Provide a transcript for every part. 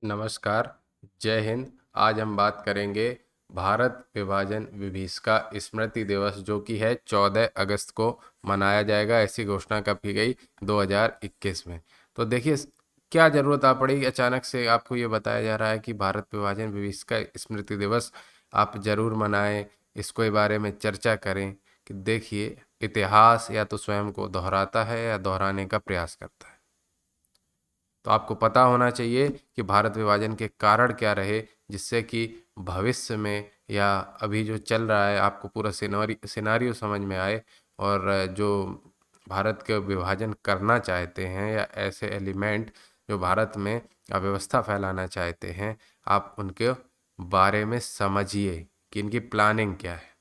नमस्कार, जय हिंद। आज हम बात करेंगे भारत विभाजन विभीषका स्मृति दिवस, जो कि है 14 अगस्त को मनाया जाएगा। ऐसी घोषणा कब की गई? 2021 में। तो देखिए, क्या ज़रूरत आ पड़ी अचानक से आपको ये बताया जा रहा है कि भारत विभाजन विभीषका स्मृति दिवस आप ज़रूर मनाएं, इसके बारे में चर्चा करें। कि देखिए, इतिहास या तो स्वयं को दोहराता है या दोहराने का प्रयास करता है। तो आपको पता होना चाहिए कि भारत विभाजन के कारण क्या रहे, जिससे कि भविष्य में या अभी जो चल रहा है आपको पूरा सिनारियो समझ में आए। और जो भारत के विभाजन करना चाहते हैं या ऐसे एलिमेंट जो भारत में अव्यवस्था फैलाना चाहते हैं, आप उनके बारे में समझिए कि इनकी प्लानिंग क्या है।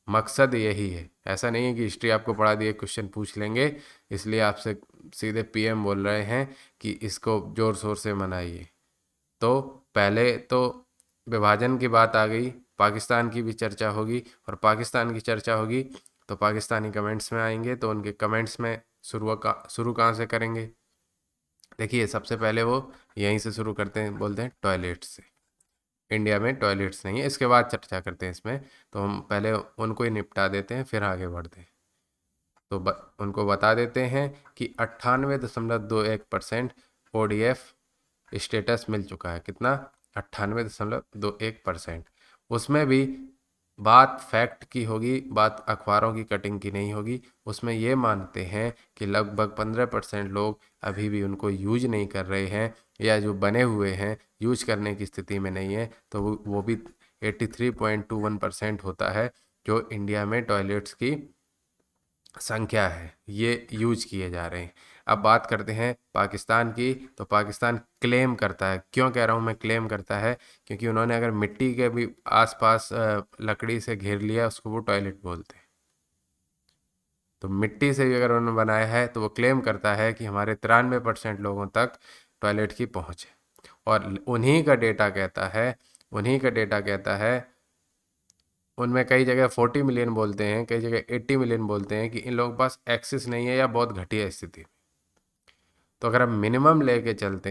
मकसद यही है। ऐसा नहीं है कि हिस्ट्री आपको पढ़ा दिए क्वेश्चन पूछ लेंगे, इसलिए आपसे सीधे पीएम बोल रहे हैं कि इसको ज़ोर शोर से मनाइए। तो पहले तो विभाजन की बात आ गई, पाकिस्तान की भी चर्चा होगी। और पाकिस्तान की चर्चा होगी तो पाकिस्तानी कमेंट्स में आएंगे, तो उनके कमेंट्स में शुरू कहाँ से करेंगे? देखिए, सबसे पहले वो यहीं से शुरू करते हैं, बोलते हैं टॉयलेट से। इंडिया में टॉयलेट्स नहीं है, इसके बाद चर्चा करते हैं इसमें। तो हम पहले उनको ही निपटा देते हैं, फिर आगे बढ़ते हैं। तो उनको बता देते हैं कि 98.21% ODF स्टेटस मिल चुका है। कितना? 98.21%। उसमें भी बात फैक्ट की होगी, बात अखबारों की कटिंग की नहीं होगी। उसमें ये मानते हैं कि लगभग 15% लोग अभी भी उनको यूज नहीं कर रहे हैं, या जो बने हुए हैं यूज करने की स्थिति में नहीं है। तो वो भी 83.21% होता है जो इंडिया में टॉयलेट्स की संख्या है, ये यूज किए जा रहे हैं। अब बात करते हैं पाकिस्तान की। तो पाकिस्तान क्लेम करता है, क्यों कह रहा हूँ मैं क्लेम करता है, क्योंकि उन्होंने अगर मिट्टी के भी आसपास लकड़ी से घेर लिया, उसको वो टॉयलेट बोलते हैं। तो मिट्टी से भी अगर उन्होंने बनाया है तो वो क्लेम करता है कि हमारे 93% लोगों तक टॉयलेट की पहुँच है। और उन्हीं का डेटा कहता है, उनमें कई जगह 40 मिलियन बोलते हैं, कई जगह 80 मिलियन बोलते हैं कि इन लोगों के पास एक्सेस नहीं है या बहुत घटिया स्थिति। तो अगर हम मिनिमम लेके चलते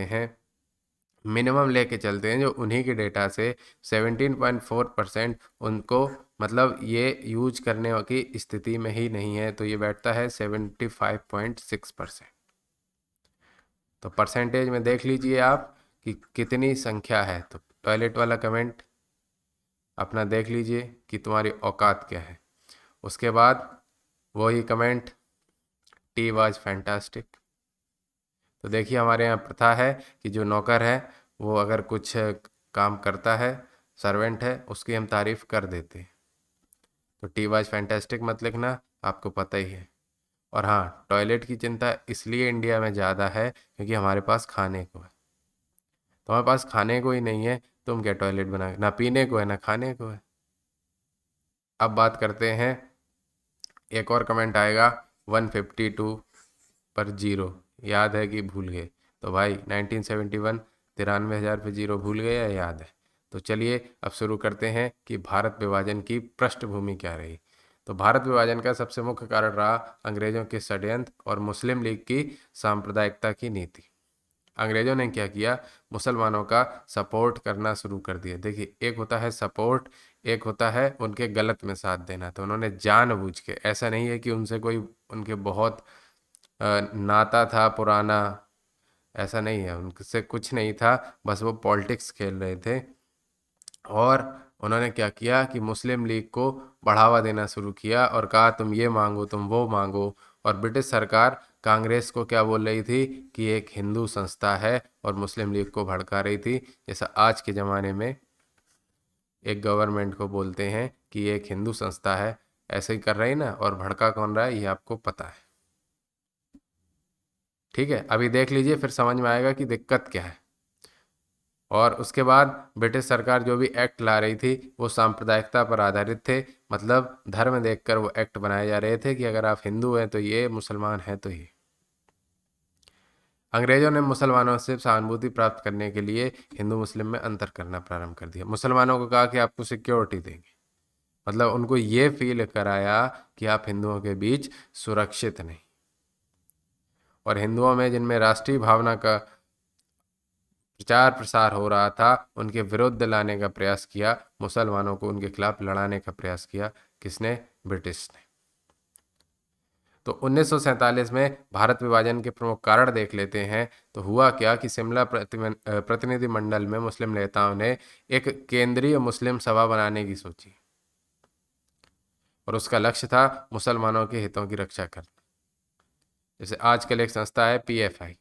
हैं जो उन्हीं के डेटा से 17.4% उनको, मतलब ये यूज करने की स्थिति में ही नहीं है, तो ये बैठता है 75.6%। तो परसेंटेज में देख लीजिए आप कि कितनी संख्या है। तो टॉयलेट वाला कमेंट अपना देख लीजिए कि तुम्हारी औकात क्या है। उसके बाद वही कमेंट, टी वाज फैंटास्टिक। तो देखिए, हमारे यहाँ प्रथा है कि जो नौकर है वो अगर कुछ काम करता है, सर्वेंट है, उसकी हम तारीफ कर देते हैं। तो टी वाज फैंटास्टिक मत लिखना, आपको पता ही है। और हाँ, टॉयलेट की चिंता इसलिए इंडिया में ज़्यादा है क्योंकि हमारे पास खाने को है। तो हमारे पास खाने को ही नहीं है, तो हम क्या टॉयलेट बना? ना पीने को है ना खाने को है। अब बात करते हैं, एक और कमेंट आएगा 152 पर जीरो, याद है कि भूल गए? तो भाई 1971, 93,000 पे जीरो भूल गए या याद है? तो चलिए अब शुरू करते हैं कि भारत विभाजन की पृष्ठभूमि क्या रही। तो भारत विभाजन का सबसे मुख्य कारण रहा अंग्रेजों के षड्यंत्र और मुस्लिम लीग की सांप्रदायिकता की नीति। अंग्रेजों ने क्या किया? मुसलमानों का सपोर्ट करना शुरू कर दिया। देखिए, एक होता है सपोर्ट, एक होता है उनके गलत में साथ देना। तो उन्होंने जानबूझ के, ऐसा नहीं है कि उनसे कोई उनके बहुत नाता था पुराना, ऐसा नहीं है, उनसे कुछ नहीं था, बस वो पॉलिटिक्स खेल रहे थे। और उन्होंने क्या किया कि मुस्लिम लीग को बढ़ावा देना शुरू किया और कहा तुम ये मांगो, तुम वो मांगो। और ब्रिटिश सरकार कांग्रेस को क्या बोल रही थी कि एक हिंदू संस्था है, और मुस्लिम लीग को भड़का रही थी। जैसा आज के ज़माने में एक गवर्नमेंट को बोलते हैं कि ये एक हिंदू संस्था है, ऐसे ही कर रही ना। और भड़का कौन रहा है ये आपको पता है। ठीक है, अभी देख लीजिए, फिर समझ में आएगा कि दिक्कत क्या है। और उसके बाद ब्रिटिश सरकार जो भी एक्ट ला रही थी वो सांप्रदायिकता पर आधारित थे। मतलब धर्म देखकर वो एक्ट बनाए जा रहे थे कि अगर आप हिंदू हैं तो ये, मुसलमान हैं तो ये। अंग्रेजों ने मुसलमानों से सहानुभूति प्राप्त करने के लिए हिंदू मुस्लिम में अंतर करना प्रारंभ कर दिया। मुसलमानों को कहा कि आपको सिक्योरिटी देंगे, मतलब उनको ये फील कराया कि आप हिंदुओं के बीच सुरक्षित नहीं। और हिंदुओं में जिनमें राष्ट्रीय भावना का प्रचार प्रसार हो रहा था उनके विरुद्ध लाने का प्रयास किया, मुसलमानों को उनके खिलाफ लड़ाने का प्रयास किया। किसने? ब्रिटिश ने। तो 1947 में भारत विभाजन के प्रमुख कारण देख लेते हैं। तो हुआ क्या कि शिमला प्रतिनिधि मंडल में मुस्लिम नेताओं ने एक केंद्रीय मुस्लिम सभा बनाने की सोची और उसका लक्ष्य था मुसलमानों के हितों की रक्षा करना। जैसे आजकल एक संस्था है PFI,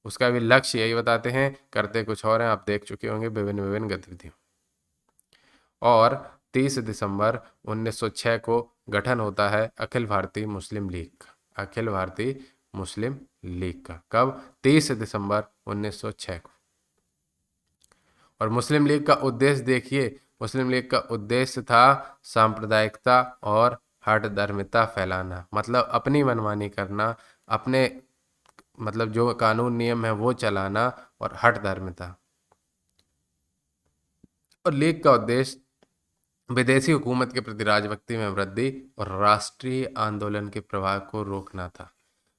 उसका भी लक्ष्य यही बताते हैं, करते कुछ और हैं, आप देख चुके होंगे विभिन्न विभिन्न गतिविधियों। और 30 दिसंबर 1906 को गठन होता है अखिल भारतीय मुस्लिम लीग का। अखिल भारतीय मुस्लिम लीग का कब? 30 दिसंबर 1906 को। और मुस्लिम लीग का उद्देश्य देखिए, मुस्लिम लीग का उद्देश्य था सांप्रदायिकता और हठ धर्मिता फैलाना, मतलब अपनी मनमानी करना, अपने मतलब जो कानून नियम है वो चलाना और हठ धर्मिता। और लीग का उद्देश्य विदेशी हुकूमत के प्रति राजभक्ति में वृद्धि और राष्ट्रीय आंदोलन के प्रवाह को रोकना था।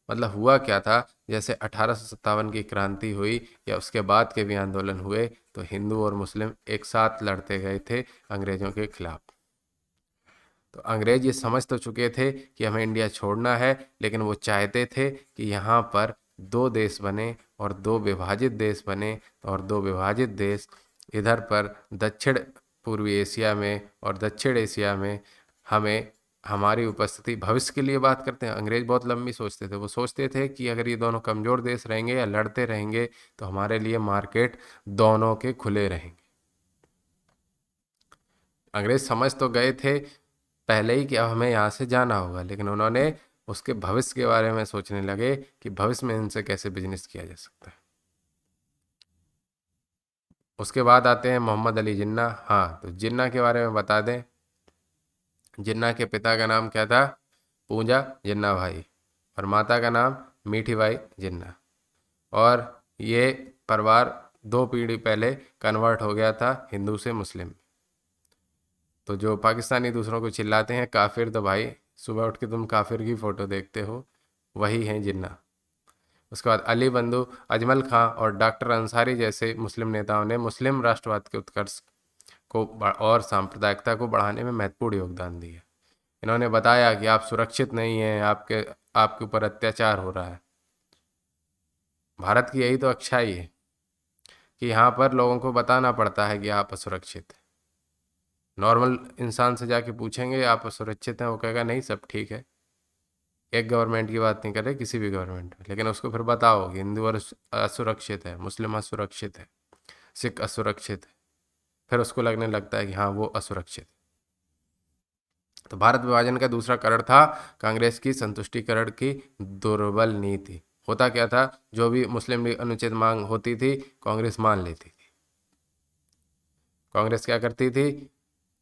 मतलब हुआ क्या था, जैसे 1857 की क्रांति हुई या उसके बाद के भी आंदोलन हुए तो हिंदू और मुस्लिम एक साथ लड़ते गए थे अंग्रेजों के खिलाफ। तो अंग्रेज ये समझ तो चुके थे कि हमें इंडिया छोड़ना है, लेकिन वो चाहते थे कि यहाँ पर दो देश बने और दो विभाजित देश बने, और दो विभाजित देश इधर पर दक्षिण पूर्वी एशिया में और दक्षिण एशिया में हमें हमारी उपस्थिति। भविष्य के लिए बात करते हैं, अंग्रेज बहुत लंबी सोचते थे। वो सोचते थे कि अगर ये दोनों कमज़ोर देश रहेंगे या लड़ते रहेंगे तो हमारे लिए मार्केट दोनों के खुले रहेंगे। अंग्रेज समझ तो गए थे पहले ही कि अब हमें यहाँ से जाना होगा, लेकिन उन्होंने उसके भविष्य के बारे में सोचने लगे कि भविष्य में इनसे कैसे बिजनेस किया जा सकता है। उसके बाद आते हैं मोहम्मद अली जिन्ना। हाँ, तो जिन्ना के बारे में बता दें, जिन्ना के पिता का नाम क्या था? पूंजा जिन्ना भाई, और माता का नाम मीठी बाई जिन्ना। और ये परिवार 2 पीढ़ी पहले कन्वर्ट हो गया था हिंदू से मुस्लिम। तो जो पाकिस्तानी दूसरों को चिल्लाते हैं काफिर, तो भाई सुबह उठ के तुम काफिर की फ़ोटो देखते हो, वही हैं जिन्ना। उसके बाद अली बंधु, अजमल खां और डॉक्टर अंसारी जैसे मुस्लिम नेताओं ने मुस्लिम राष्ट्रवाद के उत्कर्ष को और सांप्रदायिकता को बढ़ाने में महत्वपूर्ण योगदान दिया। इन्होंने बताया कि आप सुरक्षित नहीं हैं, आपके ऊपर अत्याचार हो रहा है। भारत की यही तो अच्छाई है कि यहाँ पर लोगों को बताना पड़ता है कि आप असुरक्षित हैं। नॉर्मल इंसान से जाके पूछेंगे आप असुरक्षित हैं, वो कहेगा नहीं सब ठीक है। एक गवर्नमेंट की बात नहीं कर रहे, किसी भी गवर्नमेंट में, लेकिन उसको फिर बताओ कि हिंदू असुरक्षित है, मुस्लिम असुरक्षित है, सिख असुरक्षित है, फिर उसको लगने लगता है कि हाँ वो असुरक्षित है। तो भारत विभाजन का दूसरा कारण था कांग्रेस की संतुष्टिकरण की दुर्बल नीति। होता क्या था, जो भी मुस्लिम लीग अनुचित मांग होती थी कांग्रेस मान लेती थी। कांग्रेस क्या करती थी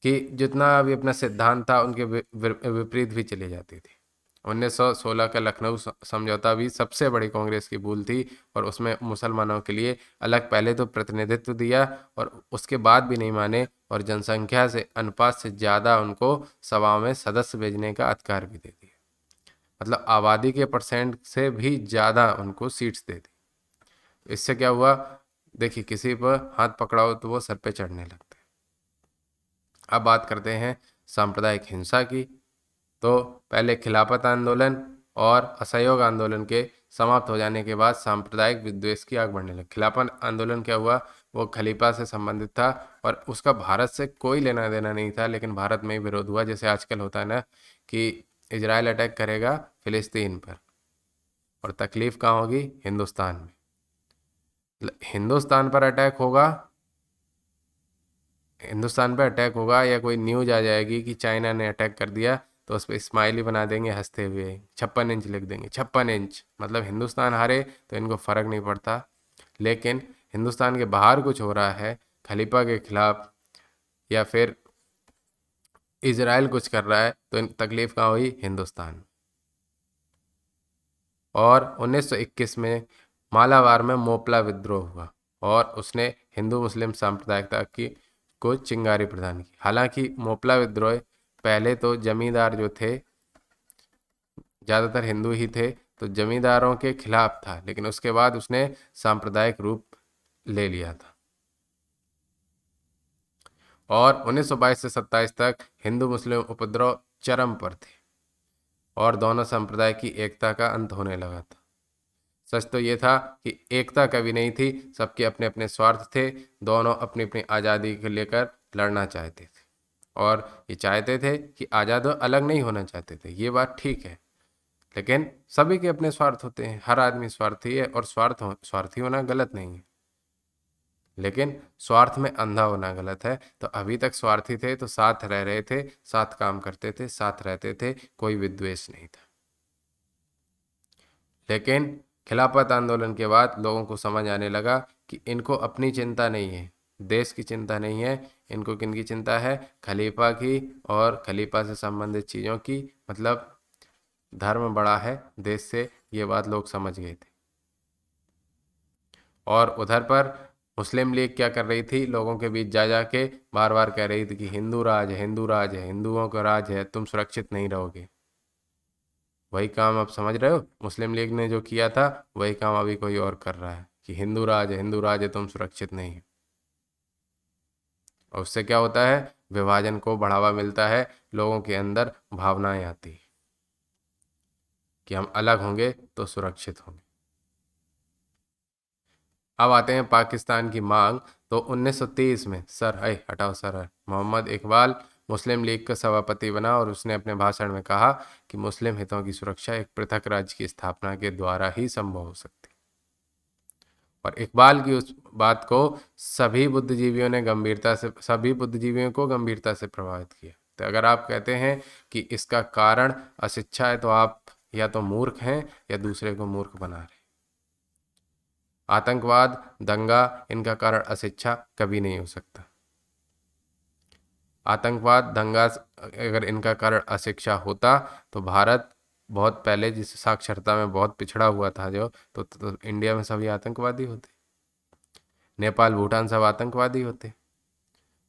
कि जितना भी अपना सिद्धांत था उनके विपरीत भी चली जाती थी। 1916 का लखनऊ समझौता भी सबसे बड़ी कांग्रेस की भूल थी, और उसमें मुसलमानों के लिए अलग पहले तो प्रतिनिधित्व दिया और उसके बाद भी नहीं माने, और जनसंख्या से अनुपात से ज़्यादा उनको सभाओं में सदस्य भेजने का अधिकार भी दे दिया। मतलब आबादी के परसेंट से भी ज़्यादा उनको सीट्स दे दी। इससे क्या हुआ, देखिए किसी पर हाथ पकड़ाओ तो वो सर पे चढ़ने लगते हैं। अब बात करते हैं सांप्रदायिक हिंसा की। तो पहले खिलाफत आंदोलन और असहयोग आंदोलन के समाप्त हो जाने के बाद सांप्रदायिक विद्वेष की आग बढ़ने लगी। खिलाफत आंदोलन क्या हुआ, वो खलीफा से संबंधित था और उसका भारत से कोई लेना देना नहीं था, लेकिन भारत में ही विरोध हुआ। जैसे आजकल होता है ना कि इजराइल अटैक करेगा फिलिस्तीन पर, और तकलीफ कहाँ होगी? हिंदुस्तान में। हिंदुस्तान पर अटैक होगा, हिंदुस्तान पर अटैक होगा या कोई न्यूज आ जाएगी कि चाइना ने अटैक कर दिया, तो उस पर स्माइली बना देंगे हंसते हुए, 56 इंच लिख देंगे, 56 इंच, मतलब हिंदुस्तान हारे तो इनको फ़र्क नहीं पड़ता। लेकिन हिंदुस्तान के बाहर कुछ हो रहा है खलीफा के खिलाफ, या फिर इजराइल कुछ कर रहा है, तो तकलीफ कहाँ हुई? हिंदुस्तान। और 1921 में मालाबार में मोपला विद्रोह हुआ और उसने हिंदू मुस्लिम सांप्रदायिकता की को चिंगारी प्रदान की। हालांकि मोपला विद्रोह पहले तो जमींदार जो थे ज़्यादातर हिंदू ही थे, तो जमींदारों के खिलाफ था, लेकिन उसके बाद उसने सांप्रदायिक रूप ले लिया था। और 1922 से 27 तक हिंदू मुस्लिम उपद्रव चरम पर थे और दोनों संप्रदाय की एकता का अंत होने लगा था। सच तो ये था कि एकता कभी नहीं थी, सबके अपने अपने स्वार्थ थे। दोनों अपनी अपनी आज़ादी को लेकर लड़ना चाहते थे और ये चाहते थे कि आज़ाद और अलग नहीं होना चाहते थे, ये बात ठीक है। लेकिन सभी के अपने स्वार्थ होते हैं, हर आदमी स्वार्थी है और स्वार्थी होना गलत नहीं है, लेकिन स्वार्थ में अंधा होना गलत है। तो अभी तक स्वार्थी थे तो साथ रह रहे थे, साथ काम करते थे, साथ रहते थे, कोई विद्वेष नहीं था। लेकिन खिलाफत आंदोलन के बाद लोगों को समझ आने लगा कि इनको अपनी चिंता नहीं है, देश की चिंता नहीं है, इनको किनकी चिंता है, खलीफा की और खलीफा से संबंधित चीज़ों की। मतलब धर्म बड़ा है देश से, ये बात लोग समझ गए थे। और उधर पर मुस्लिम लीग क्या कर रही थी, लोगों के बीच जा जा के बार बार कह रही थी कि हिंदू राज है, हिंदू राज है, हिंदुओं का राज है, तुम सुरक्षित नहीं रहोगे। वही काम आप समझ रहे हो, मुस्लिम लीग ने जो किया था वही काम अभी कोई और कर रहा है कि हिंदू राज है, हिंदू राज है, तुम सुरक्षित नहीं हो। और उससे क्या होता है, विभाजन को बढ़ावा मिलता है, लोगों के अंदर भावनाएं आती हैं कि हम अलग होंगे तो सुरक्षित होंगे। अब आते हैं पाकिस्तान की मांग। तो 1930 में सर है हटाओ सर है मोहम्मद इकबाल मुस्लिम लीग का सभापति बना और उसने अपने भाषण में कहा कि मुस्लिम हितों की सुरक्षा एक पृथक राज्य की स्थापना के द्वारा ही संभव हो सकती। और इकबाल की उस बात को सभी बुद्धिजीवियों को गंभीरता से प्रभावित किया। तो अगर आप कहते हैं कि इसका कारण अशिक्षा है तो आप या तो मूर्ख हैं या दूसरे को मूर्ख बना रहे हैं। आतंकवाद, दंगा, इनका कारण अशिक्षा कभी नहीं हो सकता। आतंकवाद, दंगा अगर इनका कारण अशिक्षा होता तो भारत बहुत पहले, जिस साक्षरता में बहुत पिछड़ा हुआ था जो, तो इंडिया में सभी आतंकवादी होते, नेपाल भूटान सब आतंकवादी होते,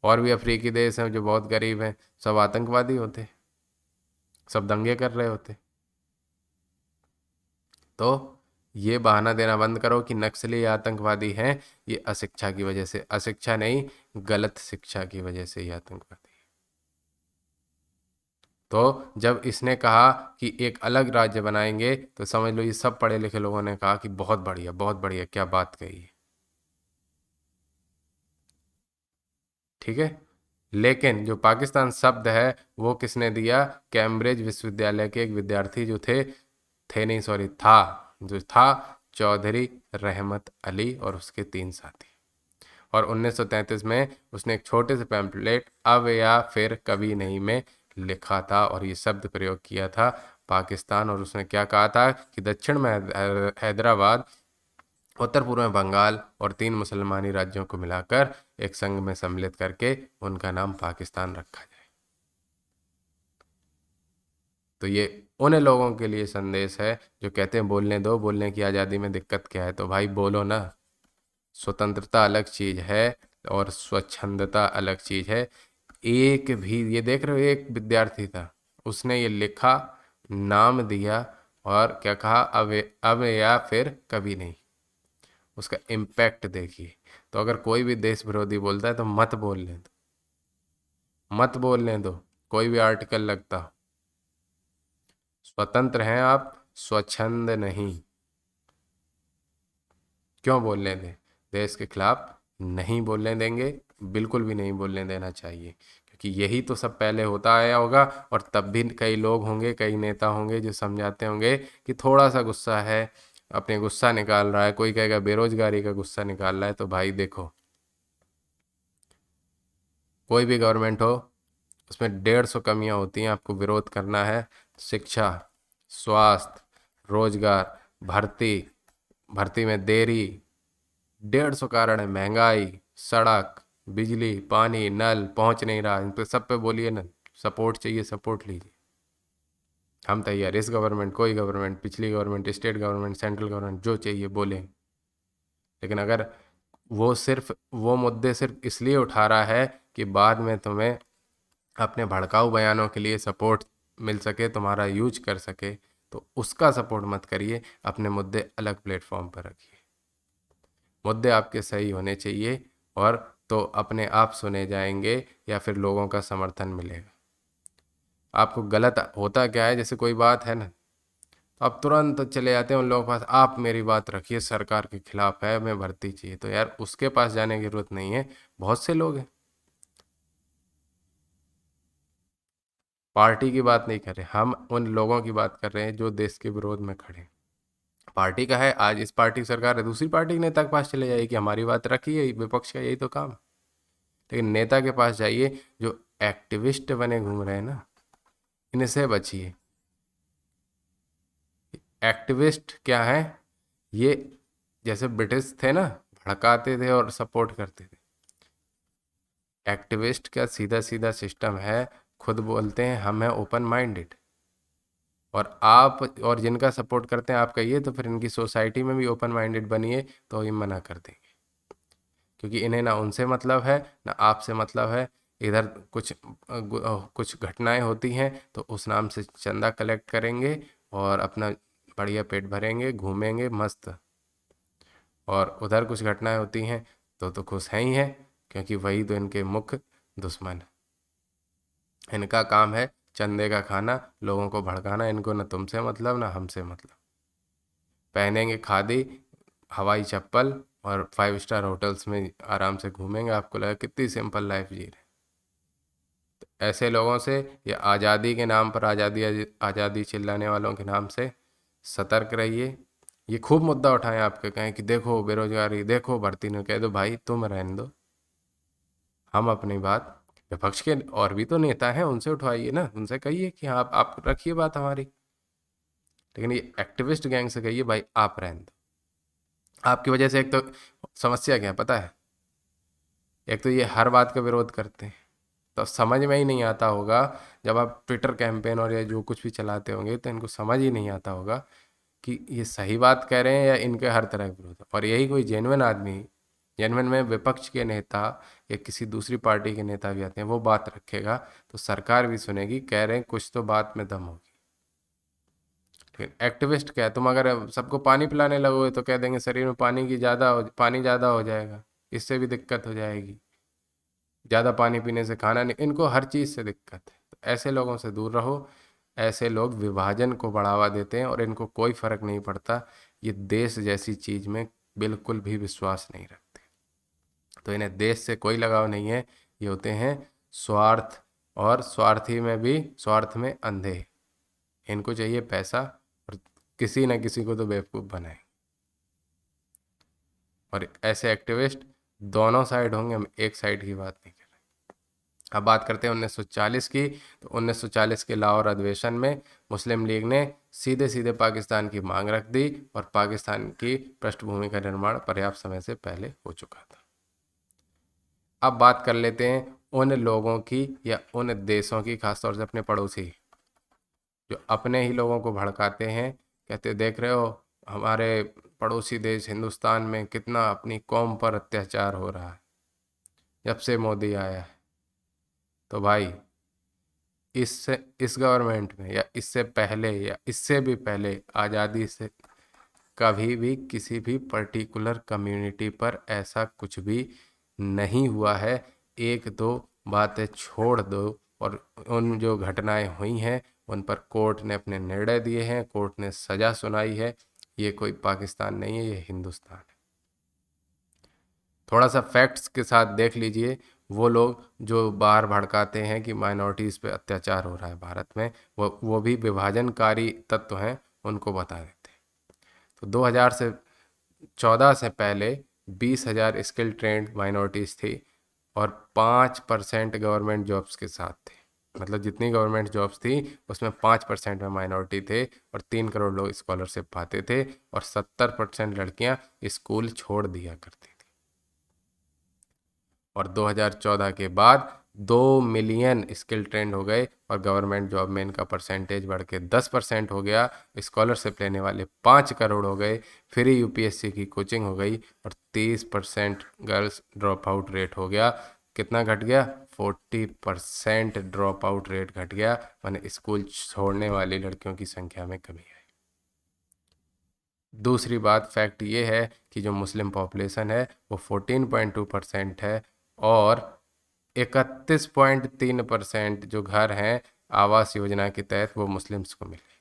और भी अफ्रीकी देश हैं जो बहुत गरीब हैं, सब आतंकवादी होते, सब दंगे कर रहे होते। तो ये बहाना देना बंद करो कि नक्सली या आतंकवादी हैं, ये अशिक्षा की वजह से, अशिक्षा नहीं गलत शिक्षा की वजह से ही आतंकवादी। तो जब इसने कहा कि एक अलग राज्य बनाएंगे तो समझ लो ये सब पढ़े लिखे लोगों ने कहा कि बहुत बढ़िया, बहुत बढ़िया, क्या बात कही है, ठीक है। लेकिन जो पाकिस्तान शब्द है वो किसने दिया, कैम्ब्रिज विश्वविद्यालय के एक विद्यार्थी जो थे नहीं सॉरी था जो था चौधरी रहमत अली और उसके 3 साथी। और 1933 में उसने एक छोटे से पैम्फलेट अब या फिर कभी नहीं में लिखा था और ये शब्द प्रयोग किया था पाकिस्तान। और उसने क्या कहा था कि दक्षिण में हैदराबाद, उत्तर पूर्व में बंगाल और 3 मुसलमानी राज्यों को मिलाकर एक संघ में सम्मिलित करके उनका नाम पाकिस्तान रखा जाए। तो ये उन लोगों के लिए संदेश है जो कहते हैं बोलने दो, बोलने की आज़ादी में दिक्कत क्या है, तो भाई बोलो ना। स्वतंत्रता अलग चीज है और स्वच्छंदता अलग चीज है। एक भी, ये देख रहे हो, एक विद्यार्थी था, उसने ये लिखा, नाम दिया और क्या कहा, अब या फिर कभी नहीं। उसका इम्पैक्ट देखिए। तो अगर कोई भी देश विरोधी बोलता है तो मत बोलने दो, मत बोलने दो, कोई भी आर्टिकल लगता हो। स्वतंत्र हैं आप, स्वच्छंद नहीं। क्यों बोलने दें, देश के खिलाफ नहीं बोलने देंगे, बिल्कुल भी नहीं बोलने देना चाहिए, क्योंकि यही तो सब पहले होता आया होगा। और तब भी कई लोग होंगे, कई नेता होंगे जो समझाते होंगे कि थोड़ा सा गुस्सा है, अपने गुस्सा निकाल रहा है। कोई कहेगा बेरोजगारी का गुस्सा निकाल रहा है, तो भाई देखो, कोई भी गवर्नमेंट हो उसमें 150 कमियां होती हैं, आपको विरोध करना है। शिक्षा, स्वास्थ्य, रोजगार, भर्ती, भर्ती में देरी, 150 कारण है। महंगाई, सड़क, बिजली, पानी, नल पहुंच नहीं रहा, इन पे सब पे बोलिए ना, सपोर्ट चाहिए, सपोर्ट लीजिए। हम तैयार, इस गवर्नमेंट, कोई गवर्नमेंट, पिछली government, state government, central government, जो चाहिए बोलें। लेकिन अगर वो मुद्दे सिर्फ इसलिए उठा रहा है कि बाद में तुम्हें अपने भड़काऊ बयानों के लिए सपोर्ट मिल सके, तुम्हारा यूज कर सके, तो उसका सपोर्ट मत करिए, अपने मुद्दे अलग प्लेटफॉर्म पर रखिए। मुद्दे आपके सही होने चाहिए, और तो अपने आप सुने जाएंगे या फिर लोगों का समर्थन मिलेगा। आपको गलत होता क्या है, जैसे कोई बात है ना, तो आप तुरंत चले जाते हैं उन लोगों के पास, आप मेरी बात रखिए, सरकार के खिलाफ है, मैं भर्ती चाहिए। तो यार उसके पास जाने की जरूरत नहीं है, बहुत से लोग हैं। पार्टी की बात नहीं कर रहे हम, उन लोगों की बात कर रहे हैं जो देश के विरोध में खड़े हैं। पार्टी का है, आज इस पार्टी की सरकार है, दूसरी पार्टी के नेता के पास चले जाइए कि हमारी बात रखिए, विपक्ष का यही तो काम है। लेकिन नेता के पास जाइए जो एक्टिविस्ट बने घूम रहे हैं ना, इनसे बचिए। एक्टिविस्ट क्या है ये, जैसे ब्रिटिश थे ना, भड़काते थे और सपोर्ट करते थे। एक्टिविस्ट का सीधा सीधा सिस्टम है, खुद बोलते हैं हम हैं ओपन माइंडेड, और आप और जिनका सपोर्ट करते हैं आप कहिए तो फिर इनकी सोसाइटी में भी ओपन माइंडेड बनिए, तो ये मना कर देंगे। क्योंकि इन्हें ना उनसे मतलब है ना आपसे मतलब है। इधर कुछ घटनाएं होती हैं तो उस नाम से चंदा कलेक्ट करेंगे और अपना बढ़िया पेट भरेंगे, घूमेंगे मस्त। और उधर कुछ घटनाएं होती हैं तो खुश हैं ही हैं, क्योंकि वही तो इनके मुख्य दुश्मन है। इनका काम है चंदे का खाना, लोगों को भड़काना। इनको ना तुमसे मतलब ना हमसे मतलब। पहनेंगे खादी, हवाई चप्पल, और 5 स्टार होटल्स में आराम से घूमेंगे, आपको लगा कितनी सिंपल लाइफ जी रहे। ऐसे लोगों से, या आज़ादी के नाम पर, आज़ादी आज़ादी चिल्लाने वालों के नाम से सतर्क रहिए। ये खूब मुद्दा उठाएं, आपके कहें कि देखो बेरोजगारी, देखो भर्ती नहीं, कह दो भाई तुम रहने दो, हम अपनी बात, विपक्ष के और भी तो नेता हैं उनसे उठवाइए ना, उनसे कहिए कि हाँ आप रखिए बात हमारी। लेकिन ये एक्टिविस्ट गैंग से कहिए भाई आप रहने दो। आपकी वजह से एक तो समस्या क्या है पता है, एक तो ये हर बात का विरोध करते हैं, तो समझ में ही नहीं आता होगा। जब आप ट्विटर कैंपेन और ये जो कुछ भी चलाते होंगे तो इनको समझ ही नहीं आता होगा कि ये सही बात कह रहे हैं या इनके हर तरह के विरोध है। और यही कोई जेन्युइन आदमी, जेन्युइन में विपक्ष के नेता या किसी दूसरी पार्टी के नेता भी आते हैं, वो बात रखेगा तो सरकार भी सुनेगी, कह रहे हैं कुछ तो बात में दम होगी। लेकिन एक्टिविस्ट क्या है, तुम अगर सबको पानी पिलाने लगोगे तो कह देंगे शरीर में पानी ज़्यादा हो जाएगा, इससे भी दिक्कत हो जाएगी, ज़्यादा पानी पीने से खाना नहीं, इनको हर चीज़ से दिक्कत है। तो ऐसे लोगों से दूर रहो। ऐसे लोग विभाजन को बढ़ावा देते हैं और इनको कोई फर्क नहीं पड़ता, ये देश जैसी चीज़ में बिल्कुल भी विश्वास नहीं रखते। तो इन्हें देश से कोई लगाव नहीं है, ये होते हैं स्वार्थ, और स्वार्थी में भी स्वार्थ में अंधे। इनको चाहिए पैसा, और किसी न किसी को तो बेवकूफ़ बनाए। और ऐसे एक्टिविस्ट दोनों साइड होंगे, हम एक साइड की बात नहीं कर रहे। अब बात करते हैं 1940 की। तो 1940 के लाहौर अधिवेशन में मुस्लिम लीग ने सीधे सीधे पाकिस्तान की मांग रख दी, और पाकिस्तान की पृष्ठभूमि का निर्माण पर्याप्त समय से पहले हो चुका था। अब बात कर लेते हैं उन लोगों की या उन देशों की, खासतौर से अपने पड़ोसी, जो अपने ही लोगों को भड़काते हैं। कहते देख रहे हो हमारे पड़ोसी देश हिंदुस्तान में कितना अपनी कौम पर अत्याचार हो रहा है जब से मोदी आया है। तो भाई इससे, इस गवर्नमेंट में या इससे पहले या इससे भी पहले, आज़ादी से कभी भी किसी भी पर्टिकुलर कम्युनिटी पर ऐसा कुछ भी नहीं हुआ है। एक दो बातें छोड़ दो, और उन जो घटनाएं हुई हैं उन पर कोर्ट ने अपने निर्णय दिए हैं, कोर्ट ने सजा सुनाई है। ये कोई पाकिस्तान नहीं है, ये हिंदुस्तान है। थोड़ा सा फैक्ट्स के साथ देख लीजिए। वो लोग जो बाहर भड़काते हैं कि माइनॉरिटीज़ पे अत्याचार हो रहा है भारत में, वो भी विभाजनकारी तत्व हैं, उनको बता देते हैं। तो 2014 से पहले 20,000 स्किल ट्रेंड माइनॉरिटीज़ थी, और 5% गवर्नमेंट जॉब्स के साथ थे। मतलब जितनी गवर्नमेंट जॉब्स थी उसमें 5% में माइनॉरिटी थे, और 3 करोड़ लोग स्कॉलरशिप पाते थे, और 70% लड़कियां स्कूल छोड़ दिया करती थी। और 2014 के बाद 2 मिलियन स्किल ट्रेंड हो गए, और गवर्नमेंट जॉब में इनका परसेंटेज बढ़ के 10% हो गया। स्कॉलरशिप लेने वाले 5 करोड़ हो गए। फ्री यूपीएससी की कोचिंग हो गई, और 30% गर्ल्स ड्रॉप आउट रेट हो गया। कितना घट गया? 40% ड्रॉप आउट रेट घट गया, माने स्कूल छोड़ने वाली लड़कियों की संख्या में कमी आई। दूसरी बात फैक्ट ये है कि जो मुस्लिम पॉपुलेशन है वो 14.2% है, और 31.3% जो घर हैं आवास योजना के तहत वो मुस्लिम्स को मिले।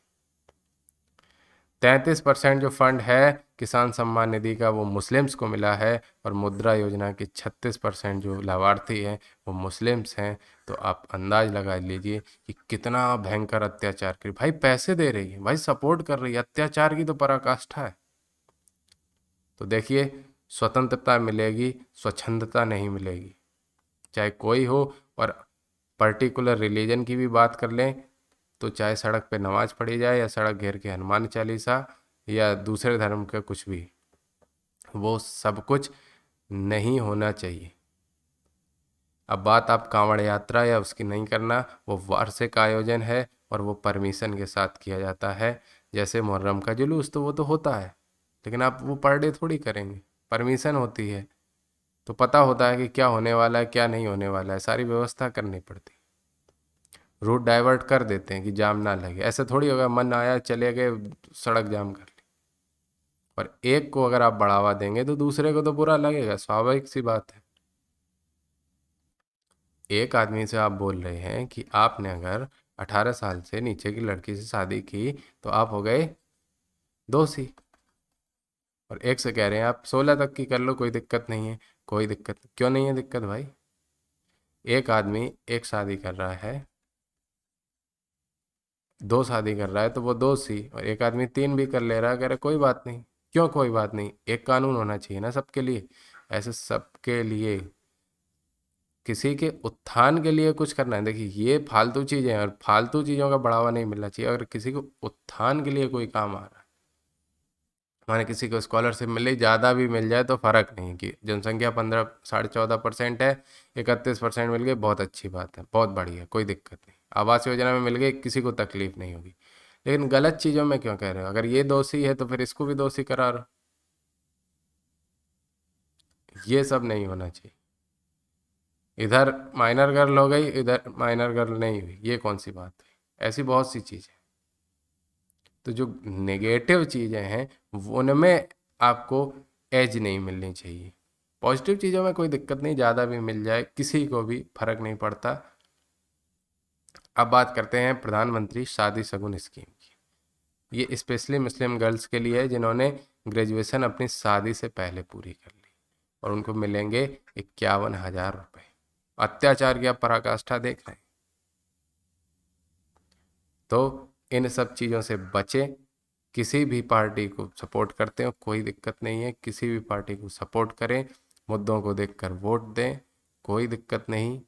33% जो फंड है किसान सम्मान निधि का वो मुस्लिम्स को मिला है, और मुद्रा योजना के 36% जो लाभार्थी हैं वो मुस्लिम्स हैं। तो आप अंदाज लगा लीजिए कि कितना भयंकर अत्याचार कर, भाई पैसे दे रही है, भाई सपोर्ट कर रही है, अत्याचार की तो पराकाष्ठा है। तो देखिए, स्वतंत्रता मिलेगी, स्वच्छंदता नहीं मिलेगी, चाहे कोई हो। और पर्टिकुलर रिलीजन की भी बात कर लें तो चाहे सड़क पे नमाज पढ़ी जाए या सड़क घेर के हनुमान चालीसा या दूसरे धर्म का कुछ भी, वो सब कुछ नहीं होना चाहिए। अब बात आप कांवड़ यात्रा या उसकी नहीं करना, वो वार्षिक आयोजन है और वो परमिशन के साथ किया जाता है। जैसे मुहर्रम का जुलूस तो वो तो होता है, लेकिन आप वो पर डे थोड़ी करेंगे, परमिशन होती है, तो पता होता है कि क्या होने वाला है क्या नहीं होने वाला है, सारी व्यवस्था करनी पड़ती। रूट डाइवर्ट कर देते हैं कि जाम ना लगे, ऐसे थोड़ी होगा मन आया चले गए सड़क जाम कर ली। और एक को अगर आप बढ़ावा देंगे तो दूसरे को तो बुरा लगेगा, स्वाभाविक सी बात है। एक आदमी से आप बोल रहे हैं कि आपने अगर 18 साल से नीचे की लड़की से शादी की तो आप हो गए दोषी, और एक से कह रहे हैं आप 16 तक की कर लो, कोई दिक्कत नहीं है। कोई दिक्कत क्यों नहीं है दिक्कत भाई? एक आदमी एक शादी कर रहा है, दो शादी कर रहा है तो वो दोषी, और एक आदमी तीन भी कर ले रहा है, कह रहे कोई बात नहीं। क्यों कोई बात नहीं? एक कानून होना चाहिए ना सबके लिए। ऐसे सबके लिए किसी के उत्थान के लिए कुछ करना है, देखिए ये फालतू चीजें हैं और फालतू चीजों का बढ़ावा नहीं मिलना चाहिए। अगर किसी को उत्थान के लिए कोई काम आ रहा है, माने किसी को स्कॉलरशिप मिले, ज़्यादा भी मिल जाए तो फ़र्क नहीं, कि जनसंख्या 14.5% है, 31% मिल गई, बहुत अच्छी बात है, बहुत बढ़िया, कोई दिक्कत नहीं। आवास योजना में मिल गई, किसी को तकलीफ नहीं होगी। लेकिन गलत चीज़ों में क्यों कह रहे हो? अगर ये दोषी है तो फिर इसको भी दोषी करार, ये सब नहीं होना चाहिए। इधर माइनर गर्ल हो गई, इधर माइनर गर्ल नहीं हुई, ये कौन सी बात है? ऐसी बहुत सी चीज़ें। तो जो नेगेटिव चीज़ें हैं उनमें आपको एज नहीं मिलनी चाहिए। पॉजिटिव चीज़ों में कोई दिक्कत नहीं, ज़्यादा भी मिल जाए किसी को भी फर्क नहीं पड़ता। अब बात करते हैं प्रधानमंत्री शादी शगुन स्कीम की। ये स्पेशली मुस्लिम गर्ल्स के लिए है जिन्होंने ग्रेजुएशन अपनी शादी से पहले पूरी कर ली, और उनको मिलेंगे 51,000 रुपये। अत्याचार की आप पराकाष्ठा देख रहे हैं। तो इन सब चीज़ों से बचें। किसी भी पार्टी को सपोर्ट करते हो कोई दिक्कत नहीं है, किसी भी पार्टी को सपोर्ट करें, मुद्दों को देखकर वोट दें, कोई दिक्कत नहीं।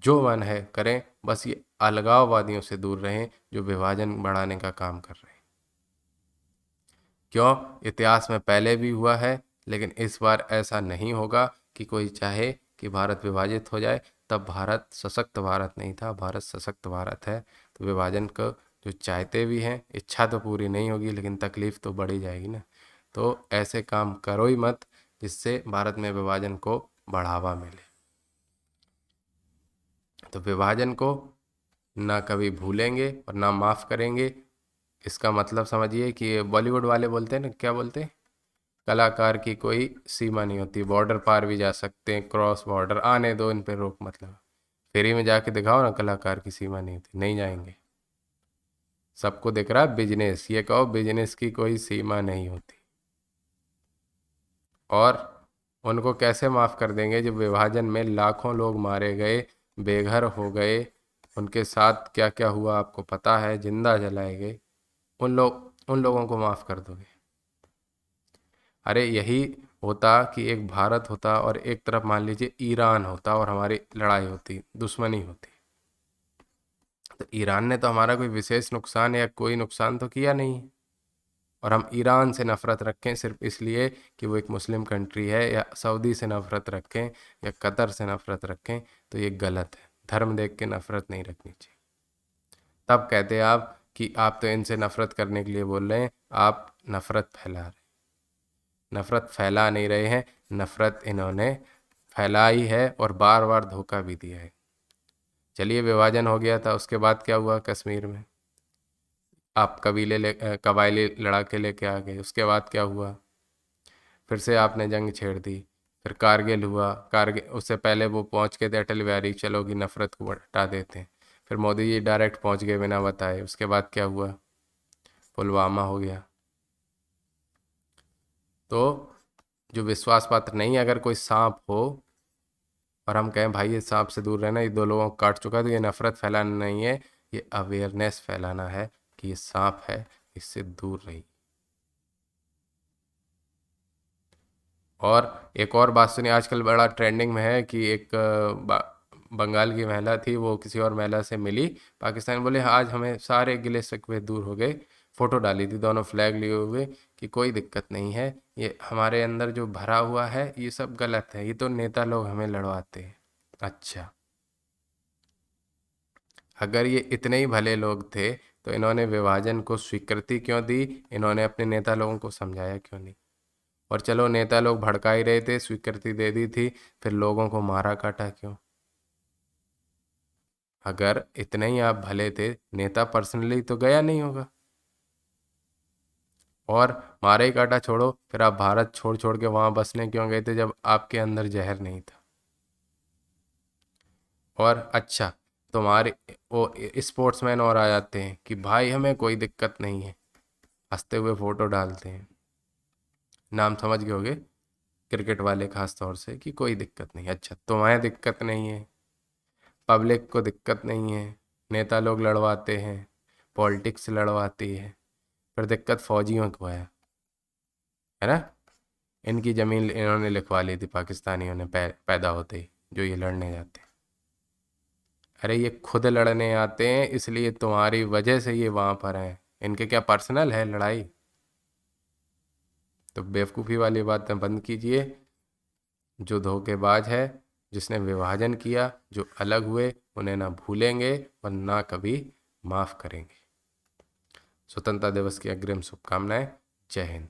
जो मन है करें, बस ये अलगाववादियों से दूर रहें जो विभाजन बढ़ाने का काम कर रहे हैं। क्यों? इतिहास में पहले भी हुआ है, लेकिन इस बार ऐसा नहीं होगा कि कोई चाहे कि भारत विभाजित हो जाए। तब भारत सशक्त भारत नहीं था, भारत सशक्त भारत है। तो विभाजन को जो चाहते भी हैं, इच्छा तो पूरी नहीं होगी लेकिन तकलीफ तो बढ़ी जाएगी ना। तो ऐसे काम करो ही मत जिससे भारत में विभाजन को बढ़ावा मिले। तो विभाजन को ना कभी भूलेंगे और ना माफ़ करेंगे। इसका मतलब समझिए कि बॉलीवुड वाले बोलते हैं ना, क्या बोलते हैं, कलाकार की कोई सीमा नहीं होती, बॉर्डर पार भी जा सकते हैं, क्रॉस बॉर्डर आने दो, इन पे रोक मतलब। फ्री में जाके दिखाओ ना, कलाकार की सीमा नहीं होती, नहीं जाएंगे। सबको दिख रहा है बिजनेस, ये कहो बिजनेस की कोई सीमा नहीं होती। और उनको कैसे माफ़ कर देंगे जब विभाजन में लाखों लोग मारे गए, बेघर हो गए, उनके साथ क्या क्या हुआ आपको पता है, जिंदा जलाए गए। उन लोगों को माफ़ कर दोगे? अरे यही होता कि एक भारत होता और एक तरफ मान लीजिए ईरान होता और हमारी लड़ाई होती, दुश्मनी होती। तो ईरान ने तो हमारा कोई विशेष नुकसान या कोई नुकसान तो किया नहीं है, और हम ईरान से नफ़रत रखें सिर्फ इसलिए कि वो एक मुस्लिम कंट्री है, या सऊदी से नफ़रत रखें या कतर से नफ़रत रखें, तो ये गलत है। धर्म देख के नफ़रत नहीं रखनी चाहिए। तब कहते हैं आप कि आप तो इनसे नफ़रत करने के लिए बोल रहे हैं, आप नफ़रत फैला रहे हैं। नफ़रत फैला नहीं रहे हैं, नफ़रत इन्होंने फैलाई है और बार बार धोखा भी दिया है। चलिए, विभाजन हो गया था, उसके बाद क्या हुआ कश्मीर में? आप कबायली लड़ा के लेके आ गए। उसके बाद क्या हुआ? फिर से आपने जंग छेड़ दी। फिर कारगिल हुआ। कारगिल उससे पहले वो पहुंच गए थे अटल बिहारी, चलो कि नफरत को हटा देते हैं। फिर मोदी जी डायरेक्ट पहुंच गए बिना बताए। उसके बाद क्या हुआ? पुलवामा हो गया। तो जो विश्वास पात्र नहीं है, अगर कोई सांप हो और हम कहें भाई ये सांप से दूर रहना, ये दो लोगों को काट चुका है, तो ये नफरत फैलाना नहीं है, ये अवेयरनेस फैलाना है कि ये सांप है, इससे दूर रही। और एक और बात सुनिए, आजकल बड़ा ट्रेंडिंग में है कि एक बंगाल की महिला थी, वो किसी और महिला से मिली। पाकिस्तान बोले आज हमें सारे गिले शिकवे दूर हो गए। फोटो डाली थी दोनों फ्लैग लिए हुए कि कोई दिक्कत नहीं है, ये हमारे अंदर जो भरा हुआ है ये सब गलत है, ये तो नेता लोग हमें लड़वाते हैं। अच्छा, अगर ये इतने ही भले लोग थे तो इन्होंने विभाजन को स्वीकृति क्यों दी? इन्होंने अपने नेता लोगों को समझाया क्यों नहीं? और चलो नेता लोग भड़का ही रहे थे, स्वीकृति दे दी थी, फिर लोगों को मारा काटा क्यों? अगर इतने ही आप भले थे, नेता पर्सनली तो गया नहीं होगा। और मारा ही काटा छोड़ो, फिर आप भारत छोड़ छोड़ के वहां बसने क्यों गए थे जब आपके अंदर जहर नहीं था? और अच्छा, तुम्हारे वो स्पोर्ट्समैन और आ जाते हैं कि भाई हमें कोई दिक्कत नहीं है, हंसते हुए फोटो डालते हैं। नाम समझ गए होगे, क्रिकेट वाले खास तौर से, कि कोई दिक्कत नहीं। अच्छा, तुम्हें दिक्कत नहीं है, पब्लिक को दिक्कत नहीं है, नेता लोग लड़वाते हैं, पॉलिटिक्स लड़वाती है, फिर दिक्कत फौजियों को है ना? इनकी ज़मीन इन्होंने लिखवा ली थी पाकिस्तानियों ने पैदा होते ही, जो ये लड़ने जाते हैं। अरे ये खुद लड़ने आते हैं, इसलिए तुम्हारी वजह से ये वहाँ पर हैं। इनके क्या पर्सनल है लड़ाई? तो बेवकूफ़ी वाली बातें बंद कीजिए। जो धोखेबाज है, जिसने विभाजन किया, जो अलग हुए, उन्हें ना भूलेंगे और ना कभी माफ़ करेंगे। स्वतंत्रता दिवस की अग्रिम शुभकामनाएं। जय हिंद।